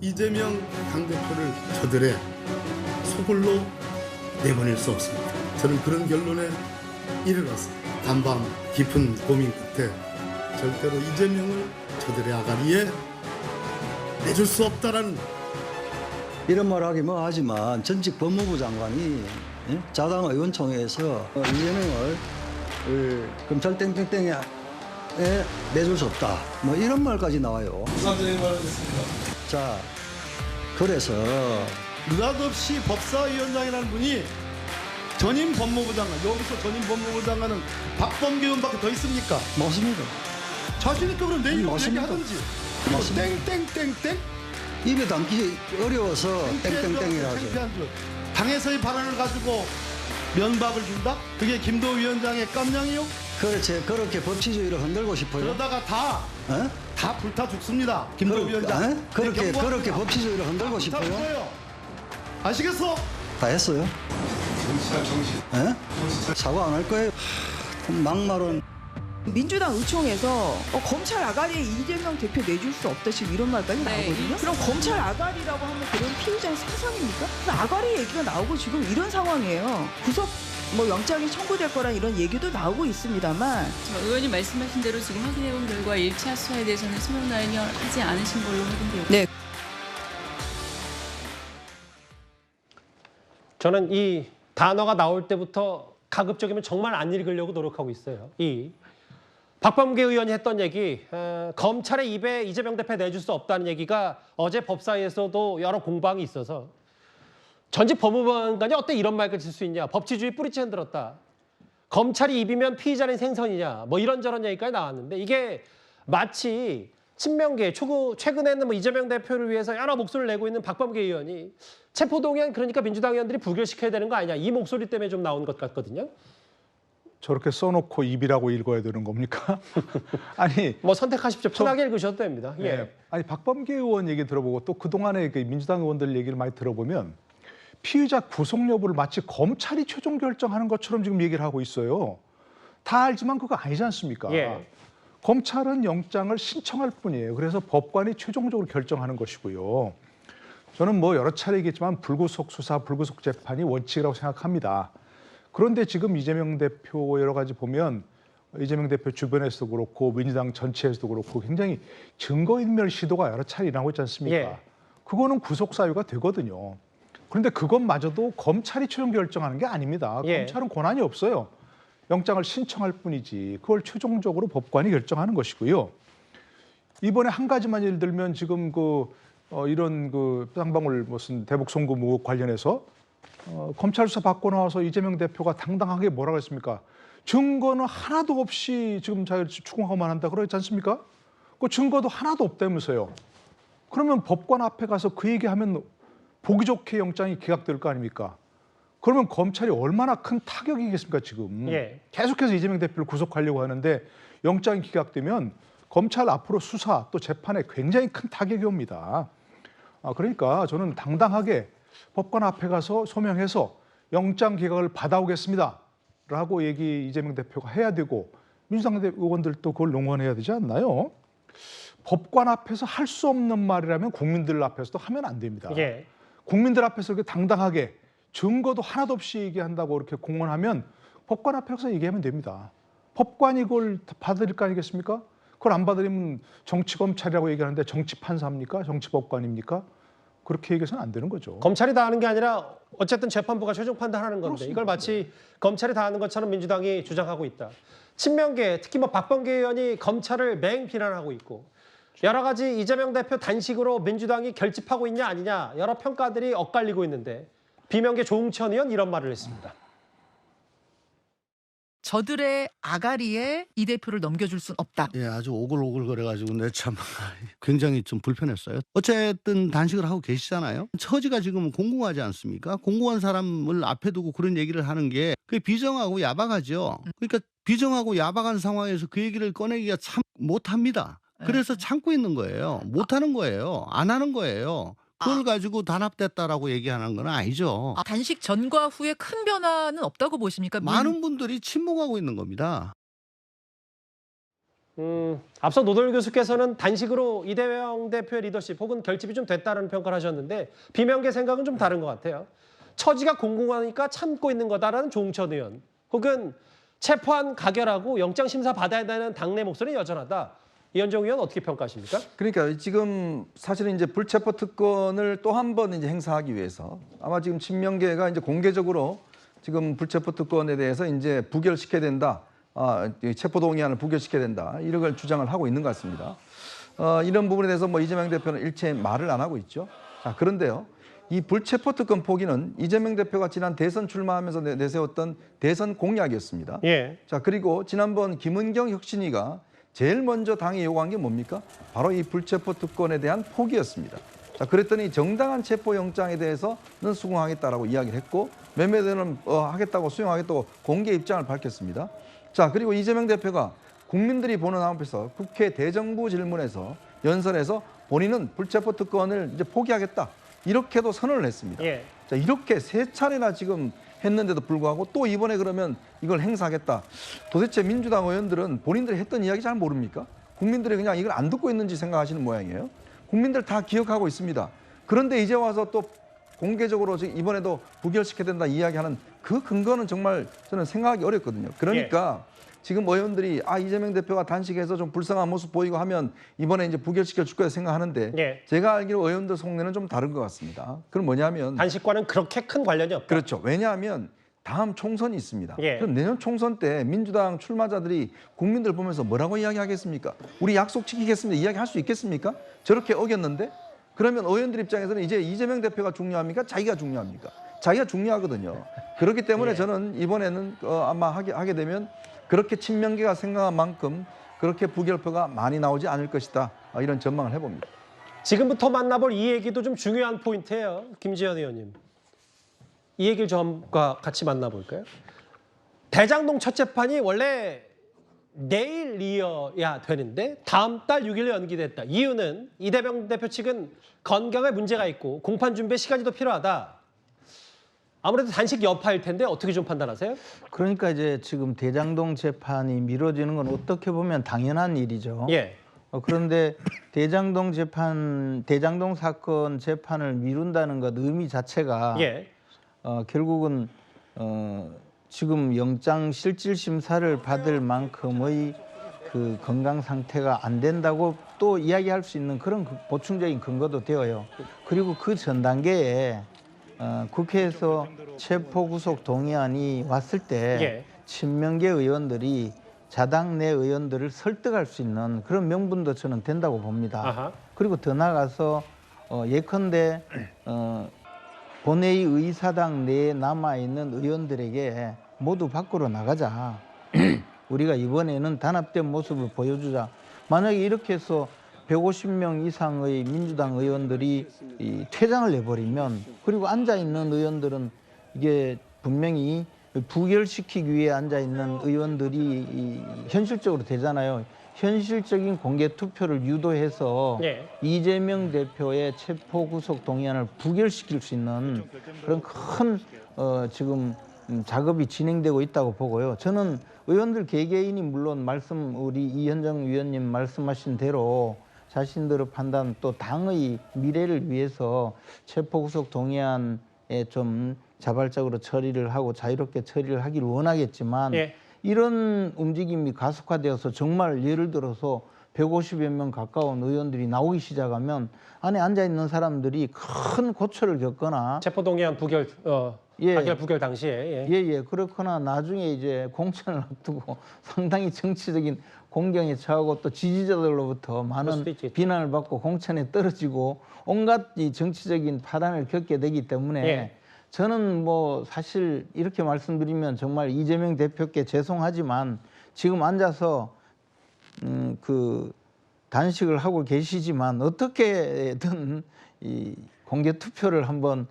이재명 당대표를 저들의 소굴로 내보낼 수 없습니다. 저는 그런 결론에 이르러서 간밤 깊은 고민 끝에 절대로 이재명을 저들의 아가리에 내줄 수 없다라는, 이런 말 하기 뭐 하지만 전직 법무부 장관이 자당 의원총회에서 이재명을 검찰 땡땡땡에 내줄 수 없다, 뭐 이런 말까지 나와요. 부산장님 말하셨습니다. 자, 그래서 느닷없이 법사위원장이라는 분이 전임 법무부 장관, 여기서 전임 법무부 장관은 박범계 의원밖에 더 있습니까? 맞습니다. 자신있게 그럼 내일로 맞습니다. 얘기하든지. 맞습니다. 땡땡땡땡 입에 담기 어려워서 땡땡땡이라 하죠. 창피한 줄. 당에서의 발언을 가지고 면박을 준다? 그게 김도우 위원장의 깜냥이요? 그렇지, 그렇게 법치주의를 흔들고 싶어요. 그러다가 어? 다 불타 죽습니다. 김도우 위원장. 네, 그렇게 경고합니다. 법치주의를 흔들고 다 싶어요. 불타버려요. 아시겠어? 다 했어요. 정치자 정신. 사과 안 할 거예요. 막말은. 민주당 의총에서 검찰 아가리에 이재명 대표 내줄 수 없다 지금 이런 말까지 나오거든요. 그럼 검찰 아가리라고 하면 그런 피의자의 사상입니까? 아가리 얘기가 나오고 지금 이런 상황이에요. 구속 영장이 청구될 거란 이런 얘기도 나오고 있습니다만 의원님 말씀하신 대로 지금 확인해본 결과 1차 수사에 대해서는 소명 나열하지 않으신 걸로 확인되고 네. 저는 이 단어가 나올 때부터 가급적이면 정말 안 읽으려고 노력하고 있어요. 이 박범계 의원이 했던 얘기, 검찰의 입에 이재명 대표 내줄 수 없다는 얘기가 어제 법사위에서도 여러 공방이 있어서 전직 법무부장관이 어때 이런 말까지 쓸 수 있냐. 법치주의 뿌리째 흔들었다. 검찰이 입이면 피의자는 생선이냐. 뭐 이런저런 얘기까지 나왔는데 이게 마치 친명계, 최근에는 이재명 대표를 위해서 여러 목소리를 내고 있는 박범계 의원이 체포동의안 그러니까 민주당 의원들이 부결시켜야 되는 거 아니냐. 이 목소리 때문에 좀 나온 것 같거든요. 저렇게 써놓고 입이라고 읽어야 되는 겁니까? 아니, 뭐 선택하십시오. 편하게 읽으셔도 됩니다. 예. 예. 아니 박범계 의원 얘기 들어보고 또 그동안에 민주당 의원들 얘기를 많이 들어보면 피의자 구속 여부를 마치 검찰이 최종 결정하는 것처럼 지금 얘기를 하고 있어요. 다 알지만 그거 아니지 않습니까? 예. 검찰은 영장을 신청할 뿐이에요. 그래서 법관이 최종적으로 결정하는 것이고요. 저는 뭐 여러 차례 얘기했지만 불구속 수사, 불구속 재판이 원칙이라고 생각합니다. 그런데 지금 이재명 대표 여러 가지 보면 이재명 대표 주변에서도 그렇고 민주당 전체에서도 그렇고 굉장히 증거인멸 시도가 여러 차례 일어나고 있지 않습니까? 예. 그거는 구속 사유가 되거든요. 그런데 그것마저도 검찰이 최종 결정하는 게 아닙니다. 예. 검찰은 권한이 없어요. 영장을 신청할 뿐이지 그걸 최종적으로 법관이 결정하는 것이고요. 이번에 한 가지만 예를 들면 지금 이런 쌍방울 무슨 대북 송금 의혹 관련해서 검찰 수사 받고 나와서 이재명 대표가 당당하게 뭐라고 했습니까? 증거는 하나도 없이 지금 자기를 추궁하고만 한다 그러지 않습니까? 그 증거도 하나도 없다면서요. 그러면 법관 앞에 가서 그 얘기하면 보기 좋게 영장이 기각될 거 아닙니까? 그러면 검찰이 얼마나 큰 타격이겠습니까 지금. 예. 계속해서 이재명 대표를 구속하려고 하는데 영장이 기각되면 검찰 앞으로 수사 또 재판에 굉장히 큰 타격이 옵니다. 그러니까 저는 당당하게 법관 앞에 가서 소명해서 영장 기각을 받아오겠습니다 라고 이재명 대표가 해야 되고 민주당 의원들도 그걸 응원해야 되지 않나요? 법관 앞에서 할 수 없는 말이라면 국민들 앞에서도 하면 안 됩니다. 예. 국민들 앞에서 이렇게 당당하게 증거도 하나도 없이 얘기한다고 이렇게 공언하면 법관 앞에 가서 얘기하면 됩니다. 법관이 그걸 받을 거 아니겠습니까? 그걸 안 받으면 정치검찰이라고 얘기하는데 정치판사입니까? 정치법관입니까? 그렇게 얘기해서는 안 되는 거죠. 검찰이 다 하는 게 아니라 어쨌든 재판부가 최종 판단하는 건데 그렇습니다. 이걸 마치 검찰이 다 하는 것처럼 민주당이 주장하고 있다. 친명계, 특히 박범계 의원이 검찰을 맹 비난하고 있고 여러 가지 이재명 대표 단식으로 민주당이 결집하고 있냐 아니냐 여러 평가들이 엇갈리고 있는데 비명계 조응천 의원 이런 말을 했습니다. 저들의 아가리에 이 대표를 넘겨줄 순 없다. 예, 아주 오글오글 거려가지고 내 참 굉장히 좀 불편했어요. 어쨌든 단식을 하고 계시잖아요. 처지가 지금 공공하지 않습니까? 공공한 사람을 앞에 두고 그런 얘기를 하는 게 그게 비정하고 야박하죠. 그러니까 비정하고 야박한 상황에서 그 얘기를 꺼내기가 참 못합니다. 그래서 참고 있는 거예요. 못하는 거예요. 안 하는 거예요. 그걸 가지고 단합됐다라고 얘기하는 건 아니죠. 단식 전과 후에 큰 변화는 없다고 보십니까? 많은 분들이 침묵하고 있는 겁니다. 앞서 노돌 교수께서는 단식으로 이재명 대표의 리더십 혹은 결집이 좀 됐다는 평가를 하셨는데 비명계 생각은 좀 다른 것 같아요. 처지가 공공하니까 참고 있는 거다라는 조응천 의원 혹은 체포한 가결하고 영장 심사 받아야 되는 당내 목소리는 여전하다. 이현정 의원 어떻게 평가하십니까? 그러니까 지금 사실은 이제 불체포 특권을 또 한 번 이제 행사하기 위해서 아마 지금 친명계가 이제 공개적으로 지금 불체포 특권에 대해서 이제 부결시켜야 된다. 체포 동의안을 부결시켜야 된다. 이런 걸 주장을 하고 있는 것 같습니다. 이런 부분에 대해서 뭐 이재명 대표는 일체 말을 안 하고 있죠. 자, 그런데요. 이 불체포 특권 포기는 이재명 대표가 지난 대선 출마하면서 내세웠던 대선 공약이었습니다. 예. 자, 그리고 지난번 김은경 혁신위가 제일 먼저 당이 요구한 게 뭡니까? 바로 이 불체포 특권에 대한 포기였습니다. 자, 그랬더니 정당한 체포 영장에 대해서는 수긍하겠다라고 이야기를 했고 매매대는 하겠다고 수용하겠다고 공개 입장을 밝혔습니다. 자, 그리고 이재명 대표가 국민들이 보는 앞에서 국회 대정부 질문에서 연설에서 본인은 불체포 특권을 이제 포기하겠다. 이렇게도 선언을 했습니다. 예. 자, 이렇게 3차례나 지금 했는데도 불구하고 또 이번에 그러면 이걸 행사하겠다. 도대체 민주당 의원들은 본인들이 했던 이야기 잘 모릅니까? 국민들이 그냥 이걸 안 듣고 있는지 생각하시는 모양이에요. 국민들 다 기억하고 있습니다. 그런데 이제 와서 또 공개적으로 이번에도 부결시켜야 된다 이야기하는 그 근거는 정말 저는 생각하기 어렵거든요. 그러니까 지금 의원들이 이재명 대표가 단식해서 좀 불쌍한 모습 보이고 하면 이번에 이제 부결시켜 줄 거야 생각하는데 제가 알기로 의원들 속내는 좀 다른 것 같습니다. 그럼 뭐냐면 단식과는 그렇게 큰 관련이 없다. 그렇죠. 왜냐하면 다음 총선이 있습니다. 예. 그럼 내년 총선 때 민주당 출마자들이 국민들 보면서 뭐라고 이야기하겠습니까? 우리 약속 지키겠습니다. 이야기할 수 있겠습니까? 저렇게 어겼는데? 그러면 의원들 입장에서는 이제 이재명 대표가 중요합니까? 자기가 중요합니까? 자기가 중요하거든요. 그렇기 때문에 저는 이번에는 아마 하게 되면 그렇게 친명계가 생각한 만큼 그렇게 부결표가 많이 나오지 않을 것이다. 이런 전망을 해봅니다. 지금부터 만나볼 이 얘기도 좀 중요한 포인트예요. 김지현 의원님. 이 얘기를 좀과 같이 만나볼까요? 대장동 첫 재판이 원래 내일이어야 되는데 다음 달 6일로 연기됐다. 이유는 이재명 대표 측은 건강에 문제가 있고 공판 준비에 시간이 더 필요하다. 아무래도 단식 여파일 텐데 어떻게 좀 판단하세요? 그러니까 이제 지금 대장동 재판이 미뤄지는 건 어떻게 보면 당연한 일이죠. 예. 그런데 대장동 사건 재판을 미룬다는 것 의미 자체가 결국은 지금 영장 실질 심사를 받을 만큼의 그 건강 상태가 안 된다고 또 이야기할 수 있는 그런 보충적인 근거도 되어요. 그리고 그 전 단계에 국회에서 체포구속 동의안이 왔을 때 친명계 의원들이 자당 내 의원들을 설득할 수 있는 그런 명분도 저는 된다고 봅니다. 그리고 더 나아가서 예컨대 본회의 의사당 내에 남아있는 의원들에게 모두 밖으로 나가자. 우리가 이번에는 단합된 모습을 보여주자. 만약에 이렇게 해서 150명 이상의 민주당 의원들이 퇴장을 내버리면 그리고 앉아있는 의원들은 이게 분명히 부결시키기 위해 앉아있는 의원들이 현실적으로 되잖아요. 현실적인 공개 투표를 유도해서 이재명 대표의 체포구속 동의안을 부결시킬 수 있는 그런 큰 지금 작업이 진행되고 있다고 보고요. 저는 의원들 개개인이 물론 우리 이현정 위원님 말씀하신 대로 자신들의 판단 또 당의 미래를 위해서 체포구속 동의안에 좀 자발적으로 처리를 하고 자유롭게 처리를 하기를 원하겠지만 이런 움직임이 가속화되어서 정말 예를 들어서 150여 명 가까운 의원들이 나오기 시작하면 안에 앉아있는 사람들이 큰 고초를 겪거나 체포동의안 부결 부결 당시에 그렇거나 나중에 이제 공천을 앞두고 상당히 정치적인 공경에 처하고 또 지지자들로부터 많은 비난을 받고 공천에 떨어지고 온갖 이 정치적인 파란을 겪게 되기 때문에 저는 뭐 사실 이렇게 말씀드리면 정말 이재명 대표께 죄송하지만 지금 앉아서 그 단식을 하고 계시지만 어떻게든 이 공개 투표를 한번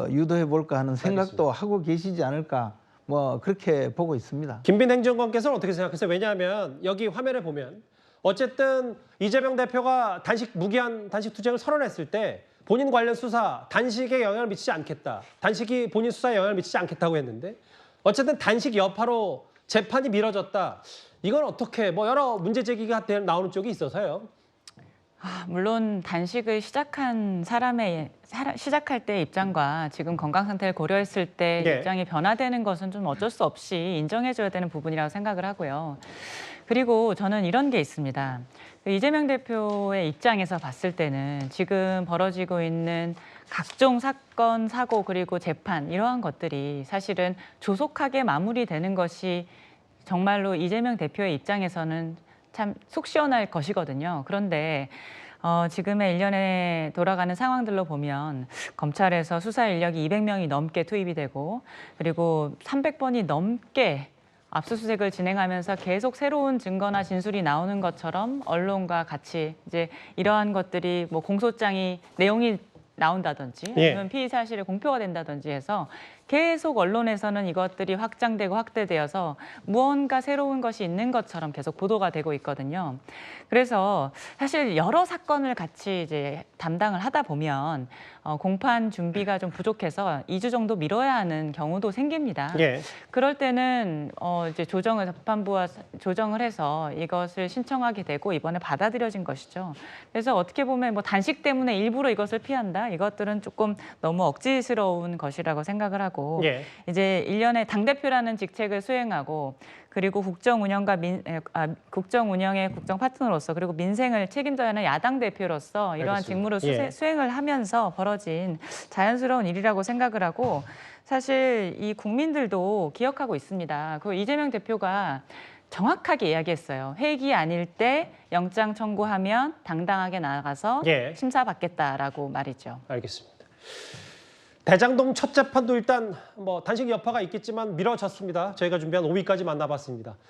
유도해 볼까 하는 생각도 하고 계시지 않을까 뭐 그렇게 보고 있습니다. 김빈 행정관께서는 어떻게 생각하세요? 왜냐하면 여기 화면에 보면 어쨌든 이재명 대표가 무기한 단식 투쟁을 선언했을 때 본인 관련 수사, 단식에 영향을 미치지 않겠다. 단식이 본인 수사에 영향을 미치지 않겠다고 했는데 어쨌든 단식 여파로 재판이 미뤄졌다. 이건 어떻게 뭐 여러 문제 제기가 나오는 쪽이 있어서요. 물론 단식을 시작할 때 입장과 지금 건강 상태를 고려했을 때 예. 입장이 변화되는 것은 좀 어쩔 수 없이 인정해줘야 되는 부분이라고 생각을 하고요. 그리고 저는 이런 게 있습니다. 이재명 대표의 입장에서 봤을 때는 지금 벌어지고 있는 각종 사건, 사고 그리고 재판 이러한 것들이 사실은 조속하게 마무리되는 것이 정말로 이재명 대표의 입장에서는 참 속 시원할 것이거든요. 그런데 지금의 일련에 돌아가는 상황들로 보면 검찰에서 수사 인력이 200명이 넘게 투입이 되고 그리고 300번이 넘게 압수수색을 진행하면서 계속 새로운 증거나 진술이 나오는 것처럼 언론과 같이 이제 이러한 것들이 뭐 공소장이 내용이 나온다든지 아니면 피의 사실이 공표가 된다든지 해서 계속 언론에서는 이것들이 확장되고 확대되어서 무언가 새로운 것이 있는 것처럼 계속 보도가 되고 있거든요. 그래서 사실 여러 사건을 같이 이제 담당을 하다 보면 공판 준비가 좀 부족해서 2주 정도 미뤄야 하는 경우도 생깁니다. 예. 그럴 때는 이제 재판부와 조정을 해서 이것을 신청하게 되고 이번에 받아들여진 것이죠. 그래서 어떻게 보면 뭐 단식 때문에 일부러 이것을 피한다. 이것들은 조금 너무 억지스러운 것이라고 생각을 하고 이제 일련의 당대표라는 직책을 수행하고 그리고 국정운영의 국정 파트너로서 그리고 민생을 책임져야 하는 야당 대표로서 이러한 직무를 수행을 하면서 벌어진 자연스러운 일이라고 생각을 하고 사실 이 국민들도 기억하고 있습니다. 그 이재명 대표가 정확하게 이야기했어요. 회기 아닐 때 영장 청구하면 당당하게 나가서 심사받겠다라고 말이죠. 알겠습니다. 대장동 첫 재판도 일단 뭐 단식 여파가 있겠지만 미뤄졌습니다. 저희가 준비한 5위까지 만나봤습니다.